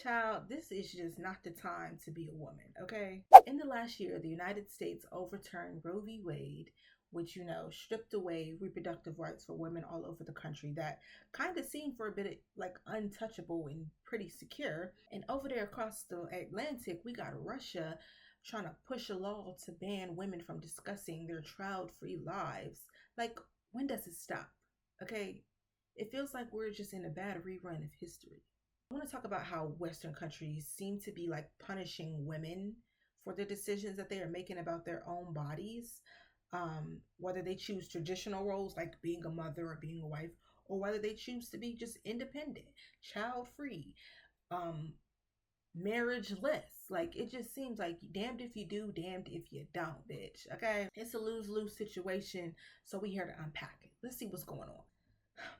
Child, this is just not the time to be a woman, okay? In the last year, the United States overturned Roe v. Wade, which, stripped away reproductive rights for women all over the country that kind of seemed for a bit like untouchable and pretty secure. And over there across the Atlantic, we got Russia trying to push a law to ban women from discussing their child-free lives. Like, when does it stop? Okay? It feels like we're just in a bad rerun of history. I want to talk about how Western countries seem to be like punishing women for the decisions that they are making about their own bodies, whether they choose traditional roles like being a mother or being a wife, or whether they choose to be just independent, child-free, marriageless. Like, it just seems like damned if you do, damned if you don't, bitch. Okay? It's a lose-lose situation, so we here to unpack it. Let's see what's going on.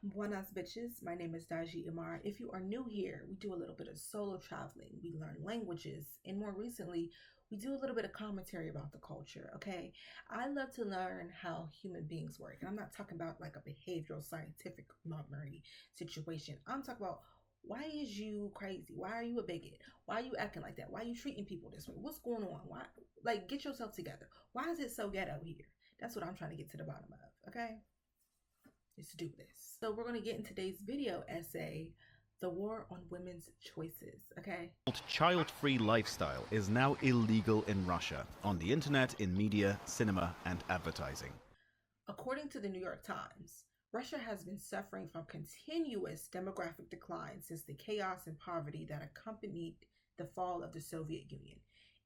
Buenas bitches, my name is Daljiimarax. If you are new here, we do a little bit of solo traveling, we learn languages, and more recently, we do a little bit of commentary about the culture, okay? I love to learn how human beings work, and I'm not talking about like a behavioral scientific memory situation. I'm talking about, why is you crazy? Why are you a bigot? Why are you acting like that? Why are you treating people this way? What's going on? Why? Like, get yourself together. Why is it so ghetto here? That's what I'm trying to get to the bottom of, okay? Let's do this. So we're going to get in today's video essay, The War on Women's Choices, okay? Child-free lifestyle is now illegal in Russia, on the internet, in media, cinema, and advertising. According to the New York Times, Russia has been suffering from continuous demographic decline since the chaos and poverty that accompanied the fall of the Soviet Union.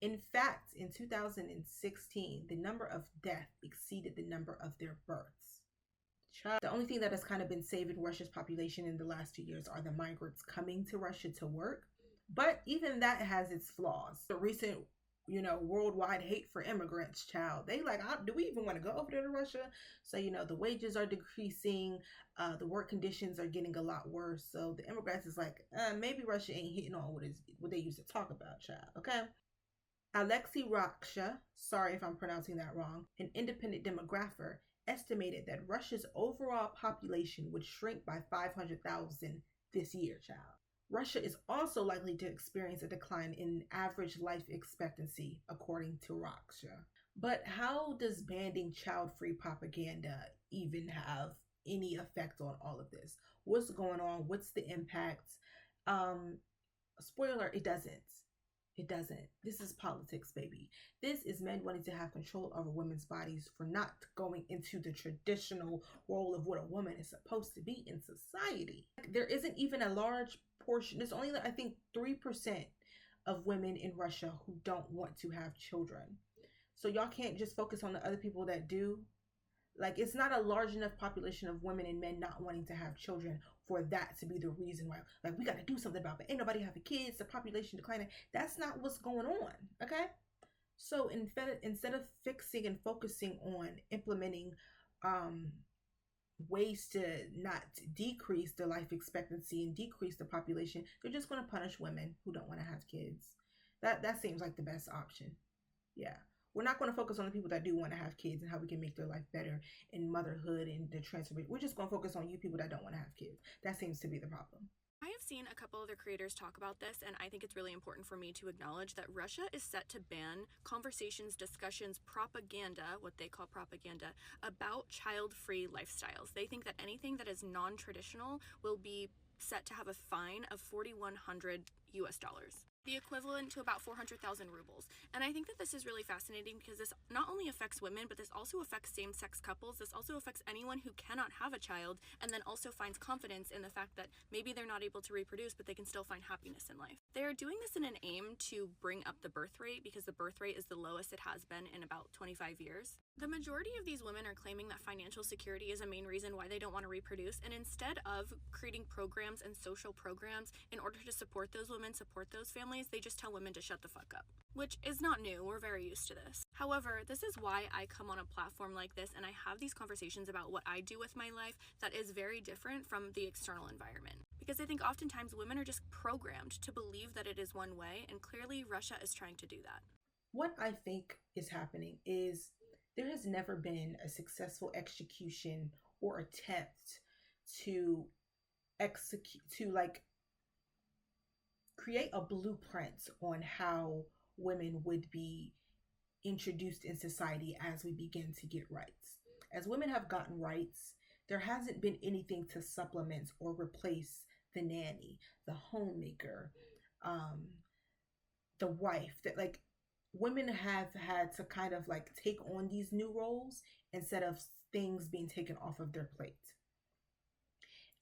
In fact, in 2016, the number of deaths exceeded the number of their births. The only thing that has kind of been saving Russia's population in the last 2 years are the migrants coming to Russia to work. But even that has its flaws. The recent, worldwide hate for immigrants, child. They like, do we even want to go over there to Russia? So, the wages are decreasing. The work conditions are getting a lot worse. So the immigrants is like, maybe Russia ain't hitting on what they used to talk about, child. Okay. Alexei Raksha, sorry if I'm pronouncing that wrong, an independent demographer, estimated that Russia's overall population would shrink by 500,000 this year, child. Russia is also likely to experience a decline in average life expectancy, according to Raksha. But how does banning child-free propaganda even have any effect on all of this? What's going on? What's the impact? Spoiler, it doesn't. It doesn't. This is politics, baby. This is men wanting to have control over women's bodies for not going into the traditional role of what a woman is supposed to be in society. There isn't even a large portion. There's only, I think, 3% of women in Russia who don't want to have children. So y'all can't just focus on the other people that do. Like, it's not a large enough population of women and men not wanting to have children for that to be the reason why, like, we got to do something about it. Ain't nobody having kids, the population declining. That's not what's going on, okay? So instead of fixing and focusing on implementing ways to not decrease the life expectancy and decrease the population, they're just going to punish women who don't want to have kids. That seems like the best option. Yeah. We're not going to focus on the people that do want to have kids and how we can make their life better in motherhood and the transformation. We're just going to focus on you people that don't want to have kids. That seems to be the problem. I have seen a couple other creators talk about this, and I think it's really important for me to acknowledge that Russia is set to ban conversations, discussions, propaganda, what they call propaganda, about child-free lifestyles. They think that anything that is non-traditional will be set to have a fine of $4,100 US, the equivalent to about 400,000 rubles. And I think that this is really fascinating because this not only affects women, but this also affects same-sex couples. This also affects anyone who cannot have a child and then also finds confidence in the fact that maybe they're not able to reproduce, but they can still find happiness in life. They are doing this in an aim to bring up the birth rate because the birth rate is the lowest it has been in about 25 years. The majority of these women are claiming that financial security is a main reason why they don't want to reproduce, and instead of creating programs and social programs in order to support those women, support those families, they just tell women to shut the fuck up, which is not new. We're very used to this. However, this is why I come on a platform like this and I have these conversations about what I do with my life that is very different from the external environment. Because I think oftentimes women are just programmed to believe that it is one way, and clearly Russia is trying to do that. What I think is happening is there has never been a successful execution or attempt to create a blueprint on how women would be introduced in society as we begin to get rights. As women have gotten rights, there hasn't been anything to supplement or replace the nanny, the homemaker, the wife. That, like, women have had to kind of like take on these new roles instead of things being taken off of their plate.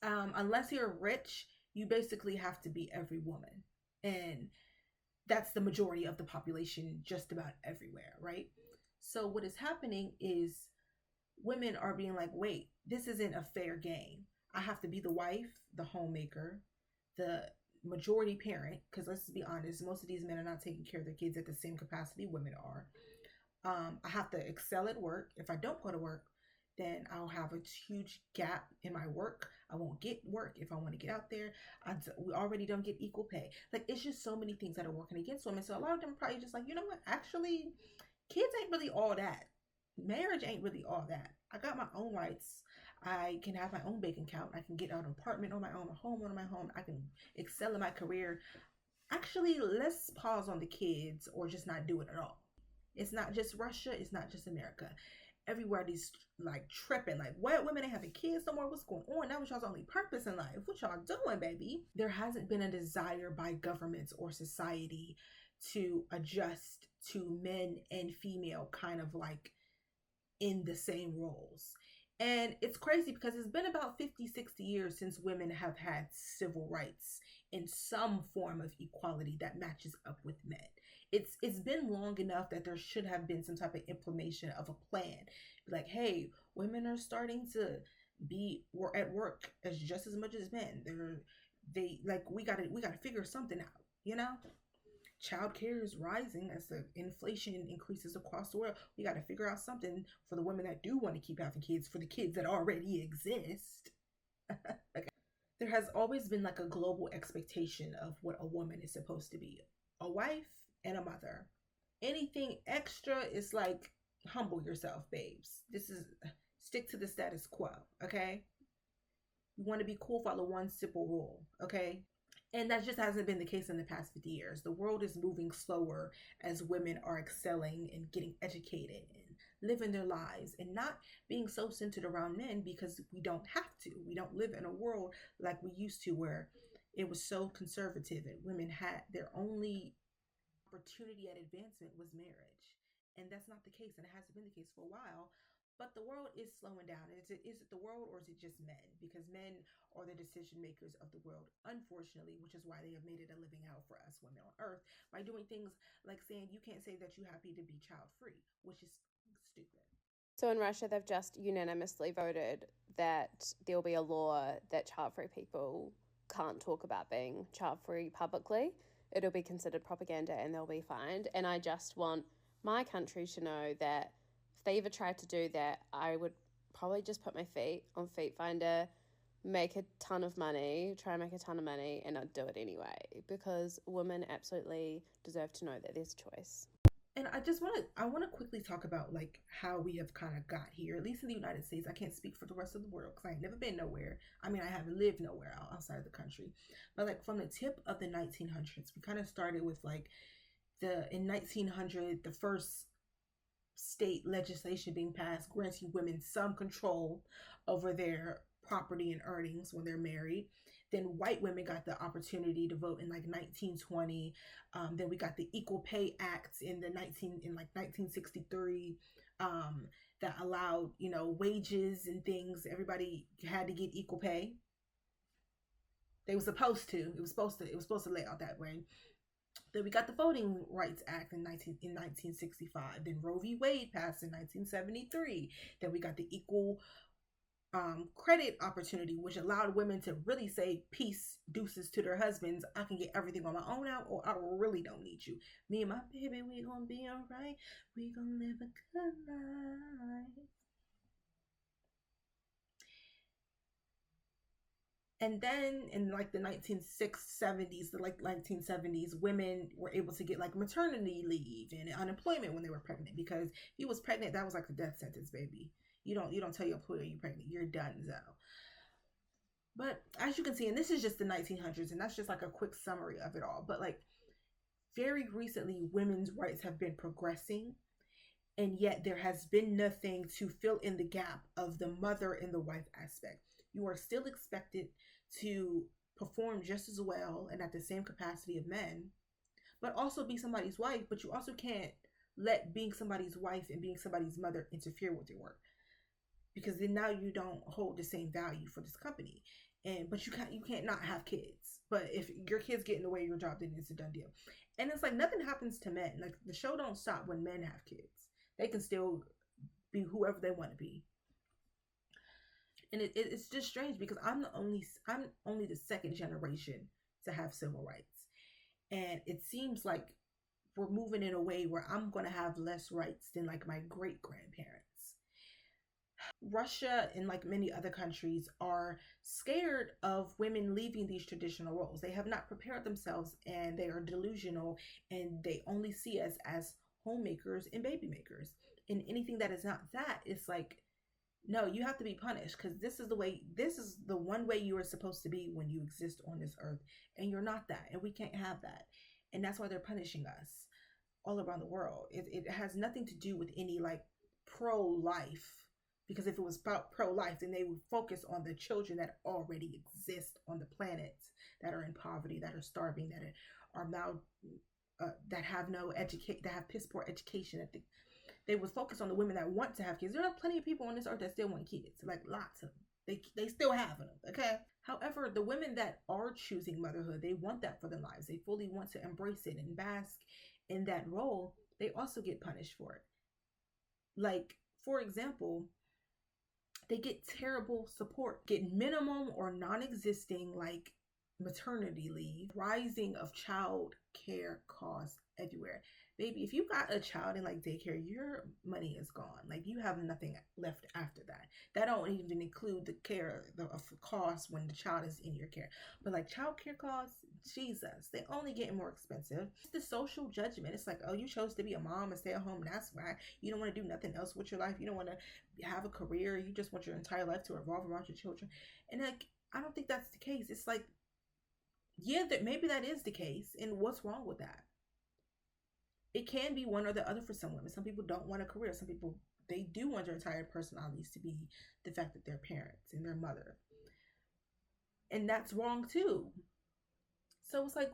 Unless you're rich, you basically have to be every woman. And that's the majority of the population just about everywhere, right? So what is happening is women are being like, wait, this isn't a fair game. I have to be the wife, the homemaker, the majority parent, because let's be honest, most of these men are not taking care of their kids at the same capacity women are. I have to excel at work. If I don't go to work, then I'll have a huge gap in my work. I won't get work if I want to get out there. We already don't get equal pay. Like, it's just so many things that are working against women. So a lot of them are probably just like, you know what? Actually, kids ain't really all that. Marriage ain't really all that. I got my own rights. I can have my own bank account. I can get out an apartment on my own, a home on my own. I can excel in my career. Actually, let's pause on the kids or just not do it at all. It's not just Russia. It's not just America. Everybody's like tripping, like, what, women ain't having kids no more? What's going on? That was y'all's only purpose in life. What y'all doing, baby? There hasn't been a desire by governments or society to adjust to men and female kind of like in the same roles. And it's crazy because it's been about 50, 60 years since women have had civil rights in some form of equality that matches up with men. It's been long enough that there should have been some type of implementation of a plan. Like, hey, women are starting to be at work as just as much as men. They like, we gotta figure something out, you know? Childcare is rising as the inflation increases across the world. We got to figure out something for the women that do want to keep having kids, for the kids that already exist. Okay. There has always been like a global expectation of what a woman is supposed to be: a wife and a mother. Anything extra is like, humble yourself, babes. Stick to the status quo, okay? You want to be cool, follow one simple rule, okay? And that just hasn't been the case in the past 50 years. The world is moving slower as women are excelling and getting educated and living their lives and not being so centered around men, because we don't have to. We don't live in a world like we used to where it was so conservative and women had their only opportunity at advancement was marriage. And that's not the case, and it hasn't been the case for a while. But the world is slowing down. Is it the world, or is it just men? Because men are the decision makers of the world, unfortunately, which is why they have made it a living hell for us women on earth by doing things like saying you can't say that you're happy to be child free, which is stupid. So in Russia, they've just unanimously voted that there'll be a law that child-free people can't talk about being child-free publicly. It'll be considered propaganda and they'll be fined. And I just want my country to know that if they ever tried to do that, I would probably just put my feet on Feet Finder, make a ton of money, try and make a ton of money, and I'd do it anyway, because women absolutely deserve to know that there's a choice. And I want to quickly talk about like how we have kind of got here, at least in the United States. I can't speak for the rest of the world because I ain't never been nowhere. I mean, I haven't lived nowhere outside of the country. But like from the tip of the 1900s, we kind of started with like in 1900, the first state legislation being passed granting women some control over their property and earnings when they're married. Then white women got the opportunity to vote in like 1920. Then we got the Equal Pay Act in 1963 that allowed, you know, wages and things. Everybody had to get equal pay. They were supposed to. It was supposed to lay out that way. Then we got the Voting Rights Act in 1965. Then Roe v. Wade passed in 1973. Then we got the Equal Credit Opportunity, which allowed women to really say peace, deuces to their husbands. I can get everything on my own now, or I really don't need you. Me and my baby, we gonna be alright. We gonna live a good life. And then in like the 1970s, women were able to get like maternity leave and unemployment when they were pregnant, because if you was pregnant, that was like a death sentence, baby. You don't tell your employer you're pregnant. You're done, so. But as you can see, and this is just the 1900s, and that's just like a quick summary of it all. But like very recently, women's rights have been progressing, and yet there has been nothing to fill in the gap of the mother and the wife aspect. You are still expected to perform just as well and at the same capacity of men, but also be somebody's wife. But you also can't let being somebody's wife and being somebody's mother interfere with your work, because then now you don't hold the same value for this company. And but you can't not have kids. But if your kids get in the way of your job, then it's a done deal. And it's like nothing happens to men. Like the show don't stop when men have kids. They can still be whoever they want to be. And it's just strange because I'm only the second generation to have civil rights. And it seems like we're moving in a way where I'm going to have less rights than like my great grandparents. Russia and like many other countries are scared of women leaving these traditional roles. They have not prepared themselves, and they are delusional, and they only see us as homemakers and baby makers. And anything that is not that, it's like, no, you have to be punished, because this is the one way you are supposed to be when you exist on this earth, and you're not that, and we can't have that. And that's why they're punishing us all around the world. It has nothing to do with any like pro-life, because if it was about pro-life, then they would focus on the children that already exist on the planet, that are in poverty, that are starving, that are that have no education, that have piss poor education. They would focus on the women that want to have kids. There are plenty of people on this earth that still want kids, like lots of them. They still have them, okay? However, the women that are choosing motherhood, they want that for their lives. They fully want to embrace it and bask in that role. They also get punished for it. Like, for example, they get terrible support, get minimum or non-existing like maternity leave, rising of child care costs everywhere. Baby, if you got a child in like daycare, your money is gone. Like you have nothing left after that. That don't even include the care of costs when the child is in your care. But like child care costs, Jesus, they only get more expensive. It's the social judgment. It's like, oh, you chose to be a mom and stay at home. That's why you don't want to do nothing else with your life. You don't want to have a career. You just want your entire life to revolve around your children. And like, I don't think that's the case. It's like, yeah, that maybe that is the case. And what's wrong with that? It can be one or the other for some women. Some people don't want a career. Some people, they do want their entire personalities to be the fact that they're parents and their mother. And that's wrong too. So it's like,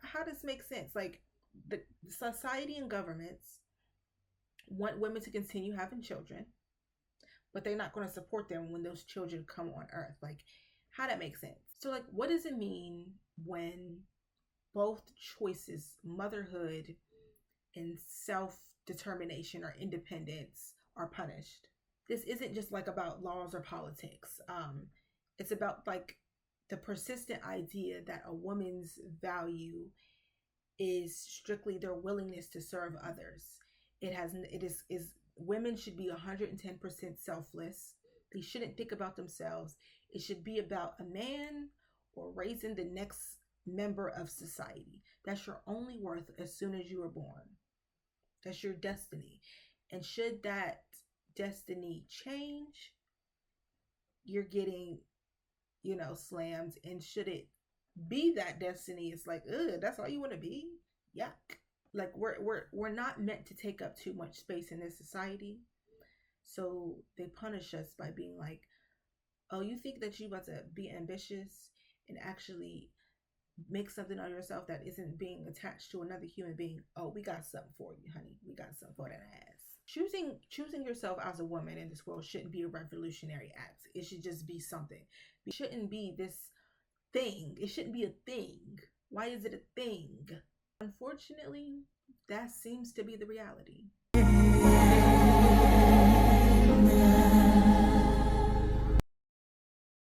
how does this make sense? Like the society and governments want women to continue having children, but they're not going to support them when those children come on earth. Like, how that makes sense? So like, what does it mean when both choices, motherhood and self-determination or independence, are punished? This isn't just like about laws or politics. It's about like the persistent idea that a woman's value is strictly their willingness to serve others. Women should be 110% selfless. They shouldn't think about themselves. It should be about a man or raising the next member of society. That's your only worth as soon as you were born. That's your destiny. And should that destiny change, you're getting, slammed. And should it be that destiny, it's like, ugh, that's all you want to be? Yuck. Like we're not meant to take up too much space in this society. So they punish us by being like, oh, you think that you about to be ambitious and actually make something of yourself that isn't being attached to another human being? Oh, we got something for you, honey. We got something for that ass. Choosing yourself as a woman in this world shouldn't be a revolutionary act. It should just be something. It shouldn't be this thing. It shouldn't be a thing. Why is it a thing? Unfortunately, that seems to be the reality.